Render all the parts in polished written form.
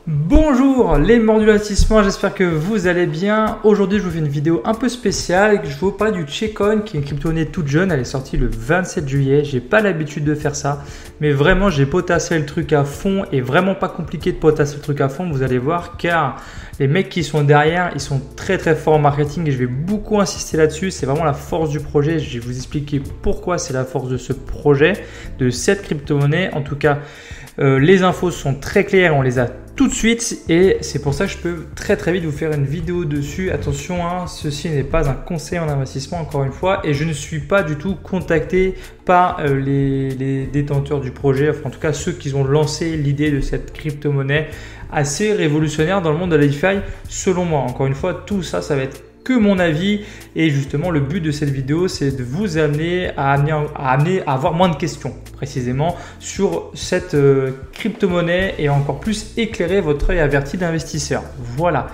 Bonjour les mordus d'investissement, j'espère que vous allez bien. Aujourd'hui je vous fais une vidéo un peu spéciale. Je vais vous parler du Checkcoin qui est une crypto-monnaie toute jeune. Elle est sortie le 27 juillet. J'ai pas l'habitude de faire ça, mais vraiment j'ai potassé le truc à fond et vraiment pas compliqué de potasser le truc à fond, vous allez voir, car les mecs qui sont derrière, ils sont très forts en marketing et je vais beaucoup insister là-dessus. C'est vraiment la force du projet. Je vais vous expliquer pourquoi c'est la force de ce projet, de cette crypto-monnaie. En tout cas, les infos sont très claires, on les a tout de suite et c'est pour ça que je peux très vite vous faire une vidéo dessus. Attention, ceci n'est pas un conseil en investissement encore une fois et je ne suis pas du tout contacté par les détenteurs du projet, enfin en tout cas ceux qui ont lancé l'idée de cette crypto-monnaie assez révolutionnaire dans le monde de la DeFi selon moi. Encore une fois, tout ça, ça va être que mon avis et justement le but de cette vidéo c'est de vous amener à avoir moins de questions précisément sur cette crypto-monnaie et encore plus éclairer votre œil averti d'investisseur. Voilà.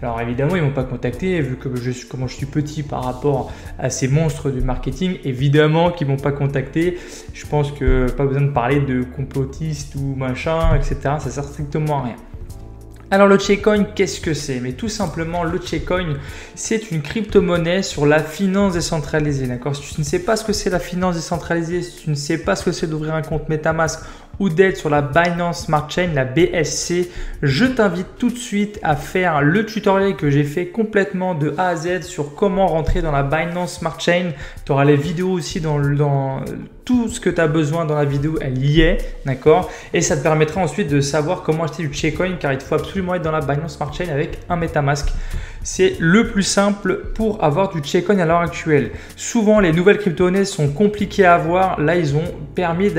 Alors évidemment, ils ne m'ont pas contacté vu que comment je suis petit par rapport à ces monstres du marketing. Évidemment qu'ils ne m'ont pas contacté. Je pense que pas besoin de parler de complotistes ou machin, etc. Ça sert strictement à rien. Alors le Checkcoin, qu'est-ce que c'est? Mais tout simplement, le Checkcoin, c'est une crypto-monnaie sur la finance décentralisée. D'accord? Si tu ne sais pas ce que c'est la finance décentralisée, si tu ne sais pas ce que c'est d'ouvrir un compte MetaMask ou d'être sur la Binance Smart Chain, la BSC, je t'invite tout de suite à faire le tutoriel que j'ai fait complètement de A à Z sur comment rentrer dans la Binance Smart Chain. Tu auras les vidéos aussi dans tout ce que tu as besoin dans la vidéo, elle y est, d'accord? Et ça te permettra ensuite de savoir comment acheter du Checkcoin car il te faut absolument être dans la Binance Smart Chain avec un MetaMask. C'est le plus simple pour avoir du Checkcoin à l'heure actuelle. Souvent, les nouvelles crypto-monnaies sont compliquées à avoir. Là, ils ont permis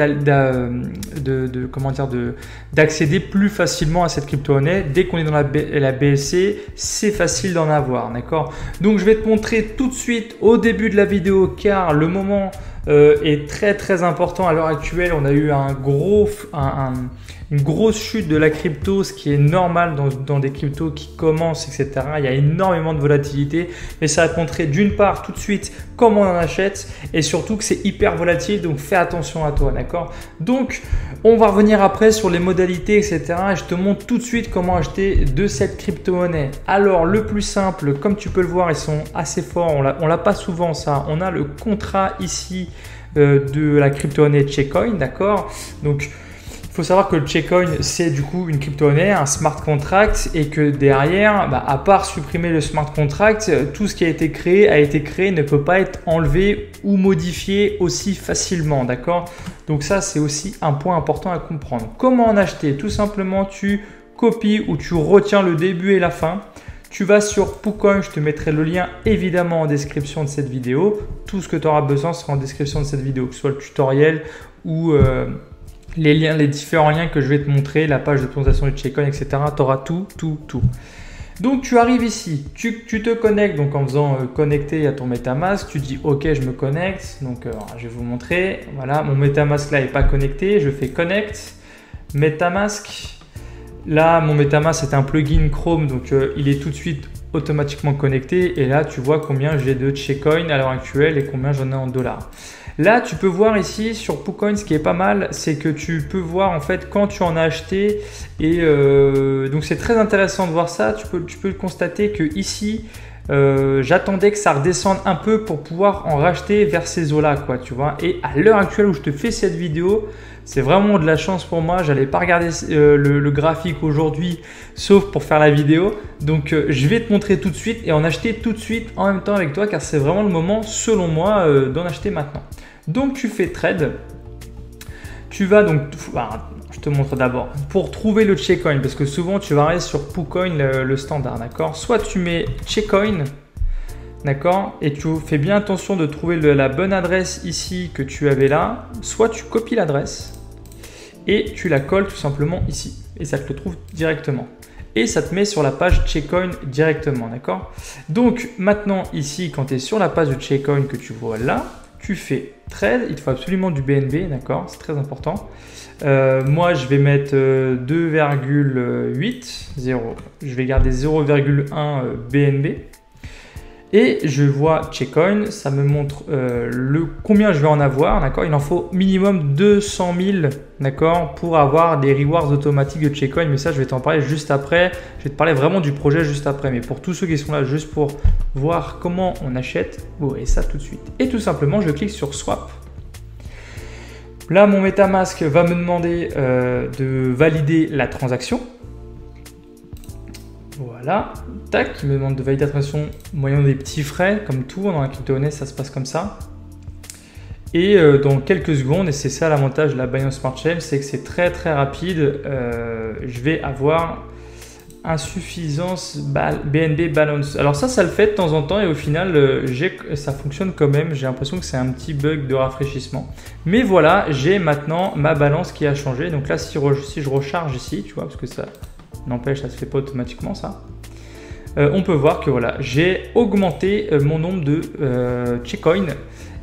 d'accéder plus facilement à cette crypto-monnaie. Dès qu'on est dans la BSC, c'est facile d'en avoir, d'accord? Donc, je vais te montrer tout de suite au début de la vidéo car le moment est très important à l'heure actuelle. On a eu une grosse chute de la crypto, ce qui est normal dans des cryptos qui commencent, etc. Il y a énormément de volatilité, mais ça va te montrer d'une part tout de suite comment on en achète et surtout que c'est hyper volatile, donc fais attention à toi, d'accord? Donc, on va revenir après sur les modalités, etc. et je te montre tout de suite comment acheter de cette crypto-monnaie. Alors, le plus simple, comme tu peux le voir, ils sont assez forts, on l'a pas souvent ça. On a le contrat ici de la crypto-monnaie Checkcoin, d'accord? Donc, il faut savoir que le Checkcoin, c'est du coup une crypto-monnaie, un smart contract et que derrière, à part supprimer le smart contract, tout ce qui a été créé ne peut pas être enlevé ou modifié aussi facilement, d'accord? Donc ça, c'est aussi un point important à comprendre. Comment en acheter? Tout simplement, tu copies ou tu retiens le début et la fin. Tu vas sur PooCoin, je te mettrai le lien évidemment en description de cette vidéo. Tout ce que tu auras besoin sera en description de cette vidéo, que ce soit le tutoriel ou les différents liens que je vais te montrer, la page de présentation du Checkcoin, etc. Tu auras tout. Donc tu arrives ici, tu te connectes donc en faisant connecter à ton MetaMask, tu dis ok je me connecte, donc je vais vous montrer, voilà mon MetaMask là n'est pas connecté, je fais connect, MetaMask. Là, mon MetaMask, c'est un plugin Chrome, donc il est tout de suite automatiquement connecté. Et là, tu vois combien j'ai de Checkcoin à l'heure actuelle et combien j'en ai en dollars. Là, tu peux voir ici sur PooCoin, ce qui est pas mal, c'est que tu peux voir en fait quand tu en as acheté. Et donc, c'est très intéressant de voir ça. Tu peux constater que ici, j'attendais que ça redescende un peu pour pouvoir en racheter vers ces eaux-là, quoi, tu vois. Et à l'heure actuelle où je te fais cette vidéo, c'est vraiment de la chance pour moi. J'allais pas regarder le graphique aujourd'hui, sauf pour faire la vidéo. Donc, je vais te montrer tout de suite et en acheter tout de suite en même temps avec toi, car c'est vraiment le moment, selon moi, d'en acheter maintenant. Donc, tu fais trade. Tu vas donc, je te montre d'abord pour trouver le Checkcoin, parce que souvent tu vas aller sur PooCoin le standard, d'accord? Soit tu mets Checkcoin, d'accord, et tu fais bien attention de trouver la bonne adresse ici que tu avais là, soit tu copies l'adresse et tu la colles tout simplement ici et ça te le trouve directement. Et ça te met sur la page Checkcoin directement, d'accord? Donc maintenant ici, quand tu es sur la page de Checkcoin que tu vois là, tu fais trade, il te faut absolument du BNB, d'accord? C'est très important. Moi, je vais mettre 2,8, 0. Je vais garder 0,1 BNB. Et je vois Checkcoin, ça me montre combien je vais en avoir, d'accord. Il en faut minimum 200 000, d'accord, pour avoir des rewards automatiques de Checkcoin. Mais ça, je vais t'en parler juste après. Je vais te parler vraiment du projet juste après. Mais pour tous ceux qui sont là juste pour voir comment on achète, vous voyez ça tout de suite. Et tout simplement, je clique sur Swap. Là, mon MetaMask va me demander de valider la transaction. Voilà, tac, il me demande de valider la transaction moyennant des petits frais, comme tout dans la crypto-monnaie, ça se passe comme ça. Et dans quelques secondes, et c'est ça l'avantage de la Binance Smart Chain, c'est que c'est très très rapide. Je vais avoir insuffisance BNB balance. Alors ça le fait de temps en temps et au final, ça fonctionne quand même. J'ai l'impression que c'est un petit bug de rafraîchissement. Mais voilà, j'ai maintenant ma balance qui a changé. Donc là, si je recharge ici, tu vois, parce que ça n'empêche, ça ne se fait pas automatiquement ça. On peut voir que voilà, j'ai augmenté mon nombre de Checkcoin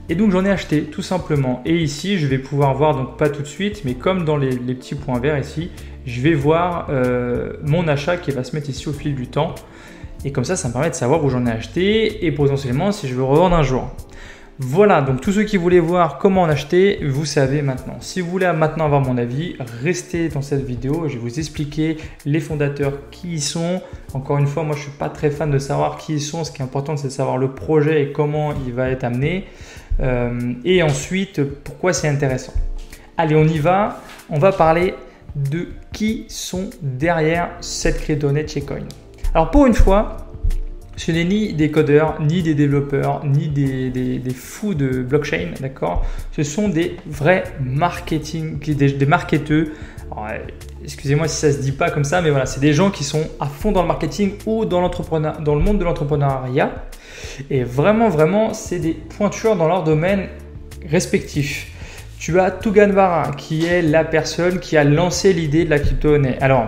et donc j'en ai acheté tout simplement. Et ici, je vais pouvoir voir, donc pas tout de suite, mais comme dans les petits points verts ici, je vais voir mon achat qui va se mettre ici au fil du temps. Et comme ça me permet de savoir où j'en ai acheté et potentiellement si je veux revendre un jour. Voilà, donc tous ceux qui voulaient voir comment en acheter, vous savez maintenant. Si vous voulez maintenant avoir mon avis, restez dans cette vidéo. Je vais vous expliquer les fondateurs, qui ils sont. Encore une fois, moi je ne suis pas très fan de savoir qui ils sont. Ce qui est important, c'est de savoir le projet et comment il va être amené. Et ensuite, pourquoi c'est intéressant. Allez, on y va. On va parler de qui sont derrière cette crypto-monnaie Checkcoin. Alors pour une fois, ce n'est ni des codeurs, ni des développeurs, ni des fous de blockchain, d'accord. Ce sont des vrais des marketeurs. Excusez-moi si ça ne se dit pas comme ça, mais voilà, c'est des gens qui sont à fond dans le marketing ou dans le monde de l'entrepreneuriat. Et vraiment, c'est des pointures dans leur domaine respectif. Tu as Tugan Barra qui est la personne qui a lancé l'idée de la crypto-monnaie. Alors,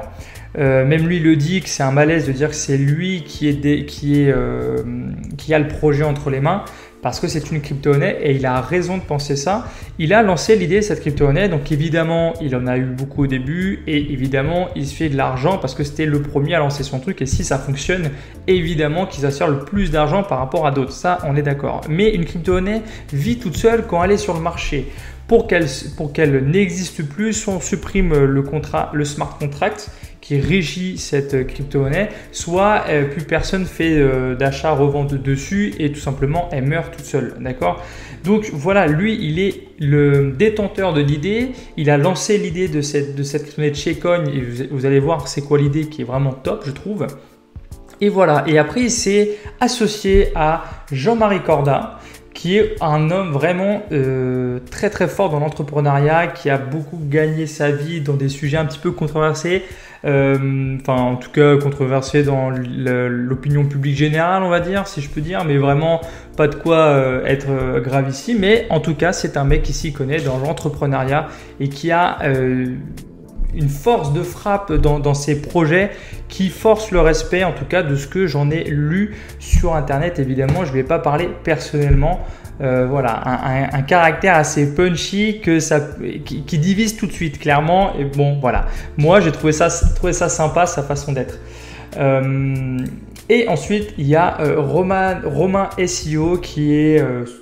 même lui le dit que c'est un malaise de dire que c'est lui qui a le projet entre les mains parce que c'est une crypto-monnaie et il a raison de penser ça. Il a lancé l'idée de cette crypto-monnaie, donc évidemment il en a eu beaucoup au début et évidemment il se fait de l'argent parce que c'était le premier à lancer son truc et si ça fonctionne, évidemment qu'il s'assure le plus d'argent par rapport à d'autres, ça on est d'accord. Mais une crypto-monnaie vit toute seule quand elle est sur le marché. Pour qu'elle n'existe plus, on supprime le smart contract qui régit cette crypto-monnaie, soit plus personne fait d'achat-revente dessus et tout simplement elle meurt toute seule, d'accord. Donc voilà, lui il est le détenteur de l'idée, il a lancé l'idée de cette crypto-monnaie Checkcoin et vous allez voir c'est quoi l'idée qui est vraiment top je trouve. Et voilà, et après il s'est associé à Jean-Marie Corda, qui est un homme vraiment très très fort dans l'entrepreneuriat, qui a beaucoup gagné sa vie dans des sujets un petit peu controversés, en tout cas controversés dans l'opinion publique générale on va dire, si je peux dire, mais vraiment pas de quoi être grave ici, mais en tout cas c'est un mec qui s'y connaît dans l'entrepreneuriat et qui a une force de frappe dans ses projets qui force le respect, en tout cas de ce que j'en ai lu sur internet. Évidemment, je ne vais pas parler personnellement. Voilà, un caractère assez punchy qui divise tout de suite, clairement. Et bon, voilà. Moi, j'ai trouvé ça sympa, sa façon d'être. Et ensuite, il y a Romain SEO qui est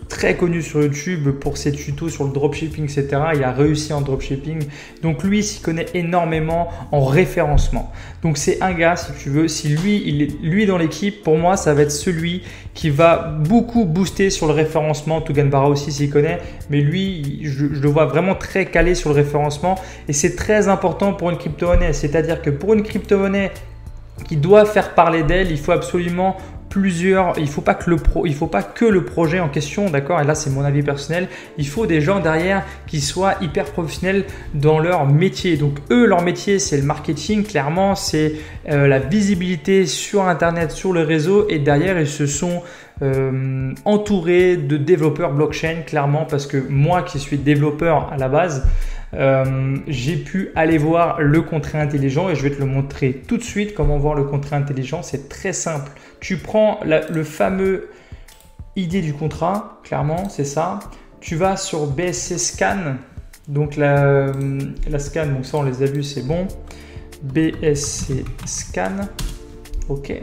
très connu sur YouTube pour ses tutos sur le dropshipping, etc. Il a réussi en dropshipping. Donc lui, il s'y connaît énormément en référencement. Donc c'est un gars, si tu veux, si lui dans l'équipe, pour moi, ça va être celui qui va beaucoup booster sur le référencement. Tugan Barra aussi s'y connaît, mais lui, je le vois vraiment très calé sur le référencement. Et c'est très important pour une crypto-monnaie. C'est-à-dire que pour une crypto-monnaie qui doit faire parler d'elle, il faut absolument il faut pas que le projet en question, d'accord, et là c'est mon avis personnel, il faut des gens derrière qui soient hyper professionnels dans leur métier. Donc eux, leur métier c'est le marketing, clairement c'est la visibilité sur internet, sur le réseau, et derrière ils se sont entourés de développeurs blockchain, clairement, parce que moi qui suis développeur à la base, j'ai pu aller voir le contrat intelligent et je vais te le montrer tout de suite comment voir le contrat intelligent. C'est très simple. Tu prends le fameux ID du contrat, clairement, c'est ça. Tu vas sur BSC Scan, donc la scan, donc ça on les a vus, c'est bon. BSC Scan, ok.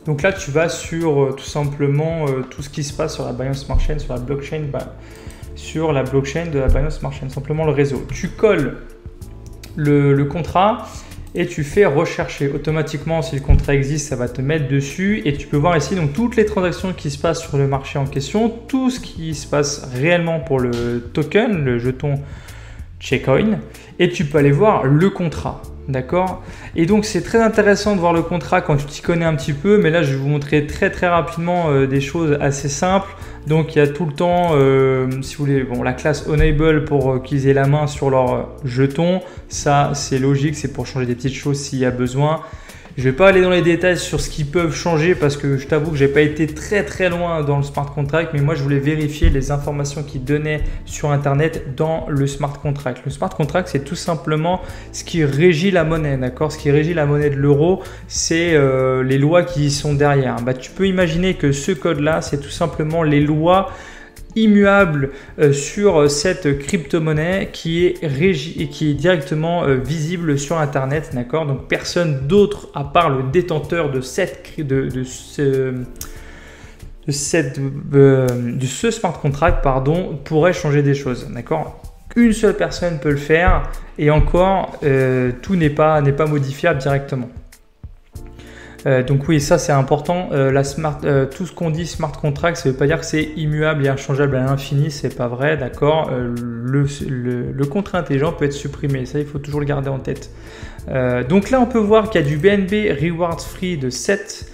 Donc là, tu vas sur tout simplement tout ce qui se passe sur la Binance Smart Chain, sur la blockchain, sur la blockchain de la Binance Smart Chain, simplement le réseau. Tu colles le contrat et tu fais rechercher. Automatiquement, si le contrat existe, ça va te mettre dessus et tu peux voir ici donc toutes les transactions qui se passent sur le marché en question, tout ce qui se passe réellement pour le token, le jeton Checkcoin, et tu peux aller voir le contrat. D'accord? Et donc c'est très intéressant de voir le contrat quand tu t'y connais un petit peu, mais là je vais vous montrer très rapidement des choses assez simples. Donc il y a tout le temps, si vous voulez, bon, la classe Enable pour qu'ils aient la main sur leur jeton. Ça c'est logique, c'est pour changer des petites choses s'il y a besoin. Je ne vais pas aller dans les détails sur ce qu'ils peuvent changer parce que je t'avoue que je n'ai pas été très loin dans le smart contract, mais moi je voulais vérifier les informations qu'ils donnaient sur internet dans le smart contract. Le smart contract, c'est tout simplement ce qui régit la monnaie, d'accord? Ce qui régit la monnaie de l'euro, c'est les lois qui y sont derrière. Tu peux imaginer que ce code-là, c'est tout simplement les lois immuable sur cette crypto-monnaie qui est régie et qui est directement visible sur internet, d'accord? Donc personne d'autre à part le détenteur de ce smart contract, pardon, pourrait changer des choses, d'accord? Une seule personne peut le faire et encore tout n'est pas modifiable directement. Donc oui, ça c'est important. Tout ce qu'on dit smart contract, ça ne veut pas dire que c'est immuable et inchangeable à l'infini, c'est pas vrai, d'accord. Le contrat intelligent peut être supprimé, ça il faut toujours le garder en tête. Donc là on peut voir qu'il y a du BNB Reward Free de 7,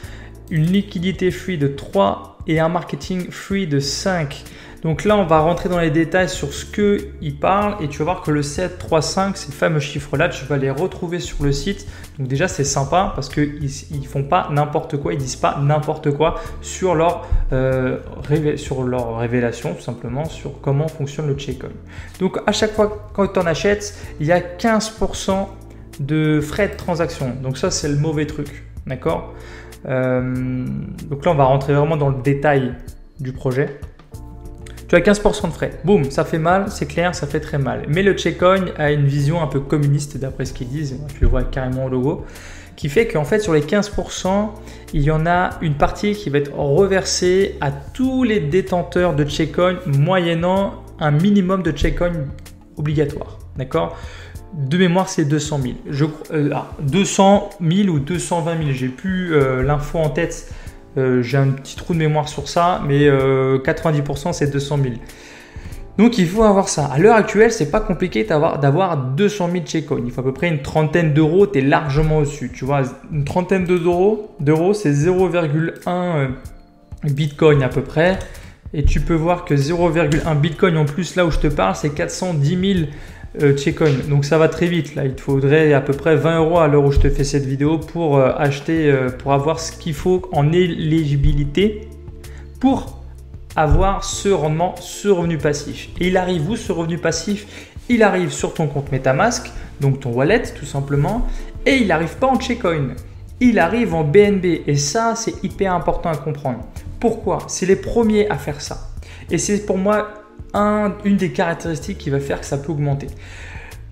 une liquidité free de 3 et un marketing free de 5. Donc là, on va rentrer dans les détails sur ce qu'il parle et tu vas voir que le 7, 3, 5, ces fameux chiffres-là, tu vas les retrouver sur le site. Donc déjà, c'est sympa parce qu'ils ne font pas n'importe quoi, ils ne disent pas n'importe quoi sur leur révélation, tout simplement, sur comment fonctionne le Checkcoin. Donc à chaque fois quand tu en achètes, il y a 15% de frais de transaction. Donc ça, c'est le mauvais truc, d'accord? Donc là, on va rentrer vraiment dans le détail du projet. Tu as 15% de frais. Boum, ça fait mal, c'est clair, ça fait très mal. Mais le Checkcoin a une vision un peu communiste d'après ce qu'ils disent. Tu le vois carrément au logo. Qui fait qu'en fait, sur les 15%, il y en a une partie qui va être reversée à tous les détenteurs de Checkcoin moyennant un minimum de Checkcoin obligatoire. D'accord? De mémoire, c'est 200 000. 200 000 ou 220 000. J'ai plus l'info en tête. J'ai un petit trou de mémoire sur ça, mais 90% c'est 200 000. Donc il faut avoir ça. À l'heure actuelle, c'est pas compliqué d'avoir 200 000 Checkcoin. Il faut à peu près une trentaine d'euros, tu es largement au-dessus. Tu vois, une trentaine d'euros, c'est 0,1 Bitcoin à peu près. Et tu peux voir que 0,1 Bitcoin en plus, là où je te parle, c'est 410 000 Checkcoin. Donc ça va très vite. Là, il te faudrait à peu près 20 euros à l'heure où je te fais cette vidéo pour acheter, pour avoir ce qu'il faut en éligibilité pour avoir ce rendement, ce revenu passif. Et il arrive où ce revenu passif? Il arrive sur ton compte MetaMask, donc ton wallet tout simplement, et il n'arrive pas en Checkcoin. Il arrive en BNB et ça, c'est hyper important à comprendre. Pourquoi? C'est les premiers à faire ça. Et c'est pour moi une des caractéristiques qui va faire que ça peut augmenter.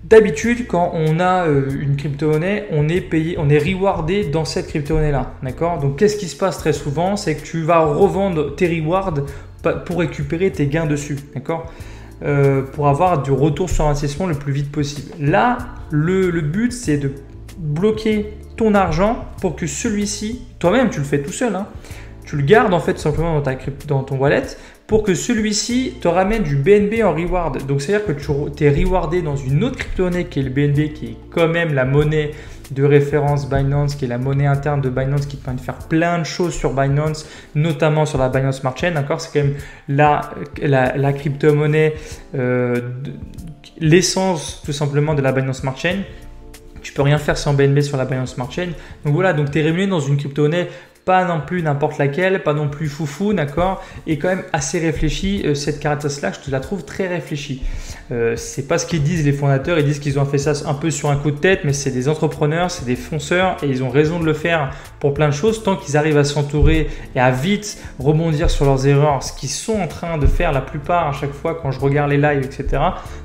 D'habitude, quand on a une crypto-monnaie, on est payé, on est rewardé dans cette crypto-monnaie-là. D'accord? Donc, qu'est-ce qui se passe très souvent? C'est que tu vas revendre tes rewards pour récupérer tes gains dessus. D'accord? Pour avoir du retour sur investissement le plus vite possible. Là, le but, c'est de bloquer ton argent pour que celui-ci, toi-même, tu le fais tout seul, hein, tu le gardes en fait tout simplement dans ton wallet pour que celui-ci te ramène du BNB en reward. Donc, c'est-à-dire que tu es rewardé dans une autre crypto-monnaie qui est le BNB, qui est quand même la monnaie de référence Binance, qui est la monnaie interne de Binance, qui te permet de faire plein de choses sur Binance, notamment sur la Binance Smart Chain. D'accord, c'est quand même la crypto-monnaie, l'essence tout simplement de la Binance Smart Chain. Tu peux rien faire sans BNB sur la Binance Smart Chain. Donc voilà, donc tu es rémunéré dans une crypto-monnaie, pas non plus n'importe laquelle, pas non plus foufou, d'accord, et quand même assez réfléchi. Cette caractéristique-là, je te la trouve très réfléchie. C'est pas ce qu'ils disent les fondateurs, ils disent qu'ils ont fait ça un peu sur un coup de tête, mais c'est des entrepreneurs, c'est des fonceurs et ils ont raison de le faire pour plein de choses, tant qu'ils arrivent à s'entourer et à vite rebondir sur leurs erreurs, ce qu'ils sont en train de faire la plupart à chaque fois quand je regarde les lives, etc.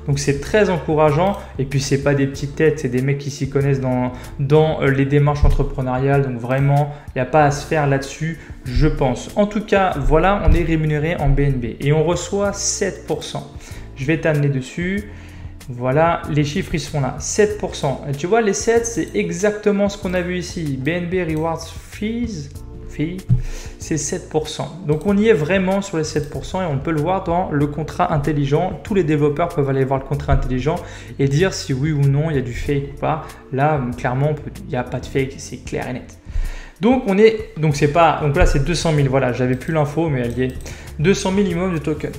Donc c'est très encourageant. Et puis c'est pas des petites têtes, c'est des mecs qui s'y connaissent dans les démarches entrepreneuriales. Donc vraiment, il n'y a pas à se faire là-dessus, je pense. En tout cas, voilà, on est rémunéré en BNB et on reçoit 7%. Je vais t'amener dessus. Voilà, les chiffres ils sont là, 7%. Et tu vois, les 7, c'est exactement ce qu'on a vu ici. BNB Rewards Fees, c'est 7%. Donc on y est vraiment sur les 7% et on peut le voir dans le contrat intelligent. Tous les développeurs peuvent aller voir le contrat intelligent et dire si oui ou non il y a du fake ou pas. Là, clairement, il n'y a pas de fake, c'est clair et net. Donc donc là c'est 200 000. Voilà, j'avais plus l'info, mais elle y est. 200 000 minimum de tokens.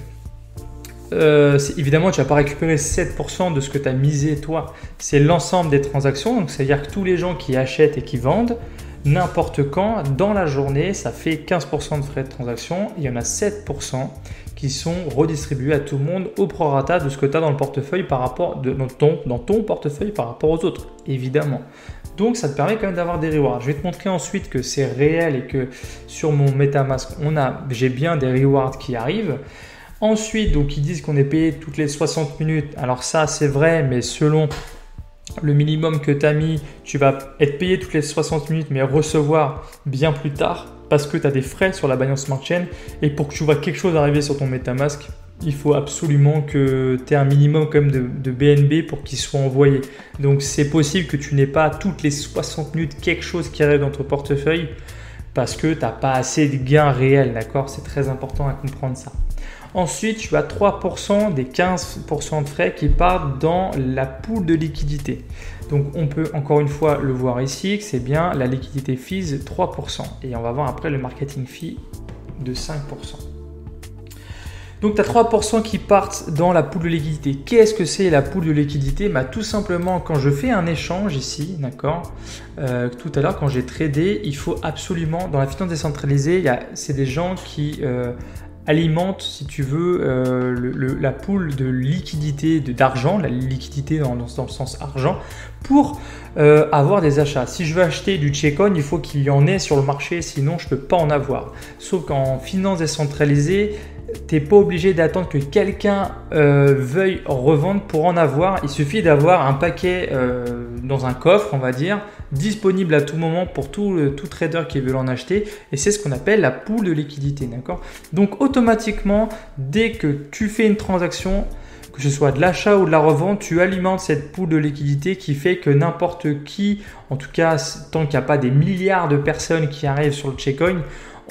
Évidemment, tu ne vas pas récupérer 7% de ce que tu as misé toi. C'est l'ensemble des transactions. Donc, c'est-à-dire que tous les gens qui achètent et qui vendent, n'importe quand, dans la journée, ça fait 15% de frais de transaction. Il y en a 7% qui sont redistribués à tout le monde au prorata de ce que tu as dans le portefeuille dans ton portefeuille par rapport aux autres, évidemment. Donc, ça te permet quand même d'avoir des rewards. Je vais te montrer ensuite que c'est réel et que sur mon MetaMask, j'ai bien des rewards qui arrivent. Ensuite, donc ils disent qu'on est payé toutes les 60 minutes. Alors ça, c'est vrai, mais selon le minimum que tu as mis, tu vas être payé toutes les 60 minutes, mais recevoir bien plus tard parce que tu as des frais sur la Binance Smart Chain. Et pour que tu vois quelque chose arriver sur ton MetaMask, il faut absolument que tu aies un minimum quand même de BNB pour qu'il soit envoyé. Donc, c'est possible que tu n'aies pas toutes les 60 minutes quelque chose qui arrive dans ton portefeuille parce que tu n'as pas assez de gains réels, d'accord? C'est très important à comprendre ça. Ensuite, tu as 3% des 15% de frais qui partent dans la pool de liquidité. Donc, on peut encore une fois le voir ici, que c'est bien la liquidité fees 3%. Et on va voir après le marketing fee de 5%. Donc, tu as 3% qui partent dans la pool de liquidité. Qu'est-ce que c'est la pool de liquidité? Tout simplement, quand je fais un échange ici, d'accord, tout à l'heure, quand j'ai tradé, il faut absolument, dans la finance décentralisée, c'est des gens qui alimente, si tu veux, la pool de liquidité, d'argent, la liquidité dans le sens argent, pour avoir des achats. Si je veux acheter du Bitcoin, il faut qu'il y en ait sur le marché, sinon je ne peux pas en avoir. Sauf qu'en finance décentralisée, tu n'es pas obligé d'attendre que quelqu'un veuille revendre pour en avoir. Il suffit d'avoir un paquet dans un coffre, on va dire, disponible à tout moment pour tout trader qui veut en acheter. Et c'est ce qu'on appelle la pool de liquidité. D'accord ? Donc automatiquement, dès que tu fais une transaction, que ce soit de l'achat ou de la revente, tu alimentes cette pool de liquidité qui fait que n'importe qui, en tout cas tant qu'il n'y a pas des milliards de personnes qui arrivent sur le Bitcoin,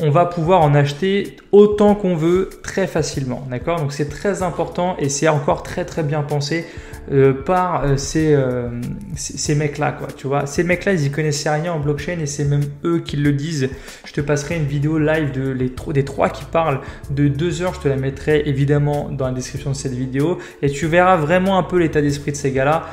on va pouvoir en acheter autant qu'on veut très facilement. D'accord ? Donc c'est très important et c'est encore très très bien pensé par ces mecs-là, quoi. Tu vois, ces mecs-là, ils y connaissaient rien en blockchain et c'est même eux qui le disent. Je te passerai une vidéo live des trois qui parlent de 2 heures. Je te la mettrai évidemment dans la description de cette vidéo et tu verras vraiment un peu l'état d'esprit de ces gars-là.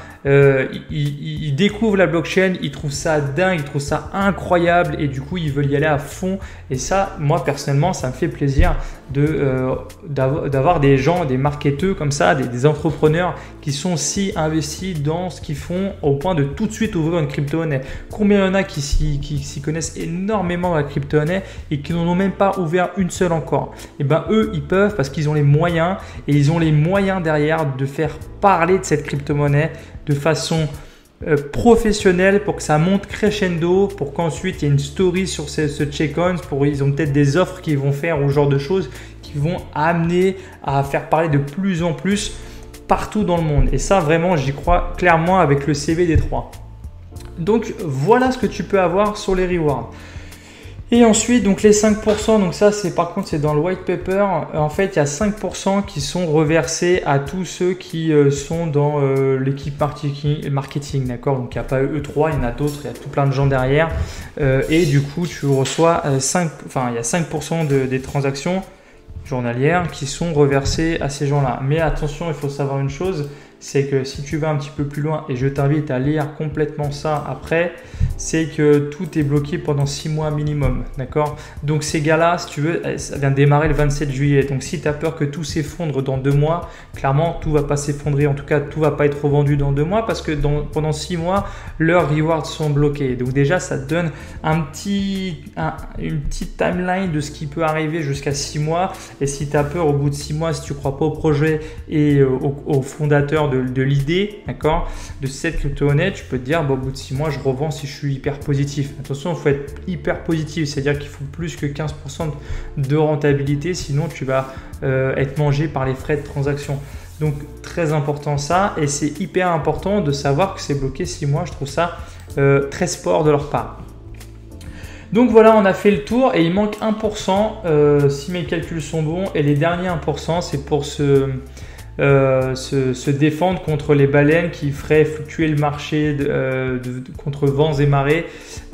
Ils découvrent la blockchain, ils trouvent ça dingue, ils trouvent ça incroyable et du coup ils veulent y aller à fond. Et ça, moi personnellement, ça me fait plaisir d'avoir des gens, des marketeurs comme ça, des entrepreneurs qui sont si investis dans ce qu'ils font au point de tout de suite ouvrir une crypto-monnaie. Combien il y en a qui s'y connaissent énormément dans la crypto-monnaie et qui n'en ont même pas ouvert une seule encore? Et ben eux, ils peuvent parce qu'ils ont les moyens et ils ont les moyens derrière de faire parler de cette crypto-monnaie de façon professionnelle pour que ça monte crescendo, pour qu'ensuite il y ait une story sur ce Bitcoin, ils ont peut-être des offres qu'ils vont faire ou ce genre de choses qui vont amener à faire parler de plus en plus partout dans le monde. Et ça vraiment j'y crois clairement avec le CV des trois. Donc voilà ce que tu peux avoir sur les rewards. Et ensuite, donc les 5%, donc ça c'est par contre c'est dans le white paper, en fait il y a 5% qui sont reversés à tous ceux qui sont dans l'équipe marketing, d'accord? Donc il n'y a pas E3, il y en a d'autres, il y a tout plein de gens derrière et du coup tu reçois il y a 5% des transactions journalières qui sont reversées à ces gens-là. Mais attention, il faut savoir une chose, c'est que si tu vas un petit peu plus loin, et je t'invite à lire complètement ça après, c'est que tout est bloqué pendant 6 mois minimum, d'accord? Donc ces gars-là, si tu veux, ça vient de démarrer le 27 juillet. Donc si tu as peur que tout s'effondre dans 2 mois, clairement, tout va pas s'effondrer. En tout cas, tout va pas être revendu dans 2 mois parce que pendant 6 mois, leurs rewards sont bloqués. Donc déjà, ça te donne une petite timeline de ce qui peut arriver jusqu'à 6 mois. Et si tu as peur au bout de 6 mois, si tu crois pas au projet et au fondateur de l'idée, d'accord, de cette crypto-monnaie, tu peux te dire, bon, au bout de 6 mois, je revends si je suis hyper positif. Attention, il faut être hyper positif, c'est-à-dire qu'il faut plus que 15% de rentabilité, sinon tu vas être mangé par les frais de transaction. Donc très important ça, et c'est hyper important de savoir que c'est bloqué 6 mois. Je trouve ça très sport de leur part. Donc voilà, on a fait le tour et il manque 1% si mes calculs sont bons, et les derniers 1% c'est pour se défendre contre les baleines qui feraient fluctuer le marché contre vents et marées.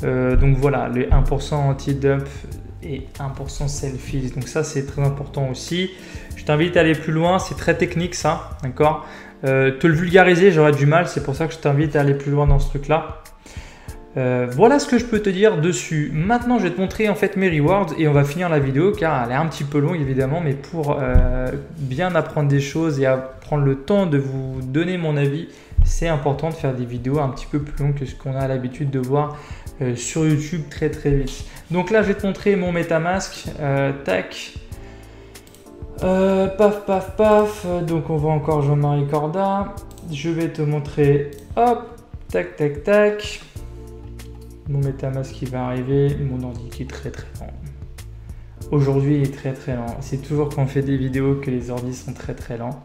Donc voilà, les 1% anti-dump et 1% selfies. Donc ça, c'est très important aussi. Je t'invite à aller plus loin, c'est très technique ça, d'accord. Te le vulgariser, j'aurais du mal, c'est pour ça que je t'invite à aller plus loin dans ce truc-là. Voilà ce que je peux te dire dessus. Maintenant, je vais te montrer en fait mes rewards et on va finir la vidéo car elle est un petit peu longue évidemment, mais pour bien apprendre des choses et prendre le temps de vous donner mon avis, c'est important de faire des vidéos un petit peu plus longues que ce qu'on a l'habitude de voir sur YouTube très vite. Donc là, je vais te montrer mon MetaMask. Tac. Paf. Donc on voit encore Jean-Marie Corda. Je vais te montrer. Hop. Tac. Mon MetaMask qui va arriver, mon ordi qui est très lent. Aujourd'hui, il est très lent. C'est toujours quand on fait des vidéos que les ordis sont très lents.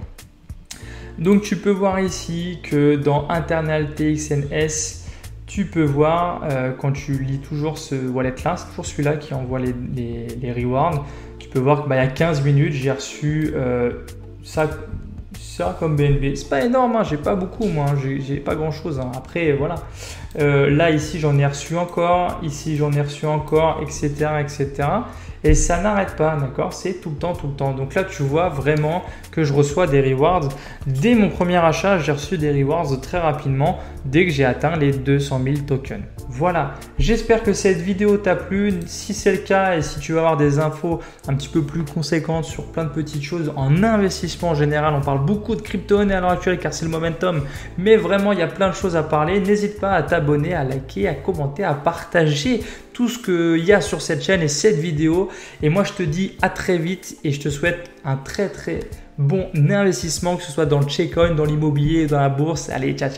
Donc, tu peux voir ici que dans Internal TXNS, tu peux voir quand tu lis toujours ce wallet-là, c'est toujours celui-là qui envoie les rewards. Tu peux voir qu'il y a 15 minutes, j'ai reçu ça comme BNB. C'est pas énorme, hein, j'ai pas beaucoup moi, j'ai pas grand chose. Hein. Après, voilà. Là, ici, j'en ai reçu encore. Ici, j'en ai reçu encore, etc. Et ça n'arrête pas, d'accord? C'est tout le temps. Donc là, tu vois vraiment que je reçois des rewards. Dès mon premier achat, j'ai reçu des rewards très rapidement dès que j'ai atteint les 200 000 tokens. Voilà, j'espère que cette vidéo t'a plu. Si c'est le cas et si tu veux avoir des infos un petit peu plus conséquentes sur plein de petites choses en investissement en général, on parle beaucoup de crypto-monnaie à l'heure actuelle car c'est le momentum, mais vraiment il y a plein de choses à parler. N'hésite pas à t'abonner, à liker, à commenter, à partager tout ce qu'il y a sur cette chaîne et cette vidéo. Et moi, je te dis à très vite et je te souhaite un très bon investissement, que ce soit dans le Bitcoin, dans l'immobilier, dans la bourse. Allez, ciao.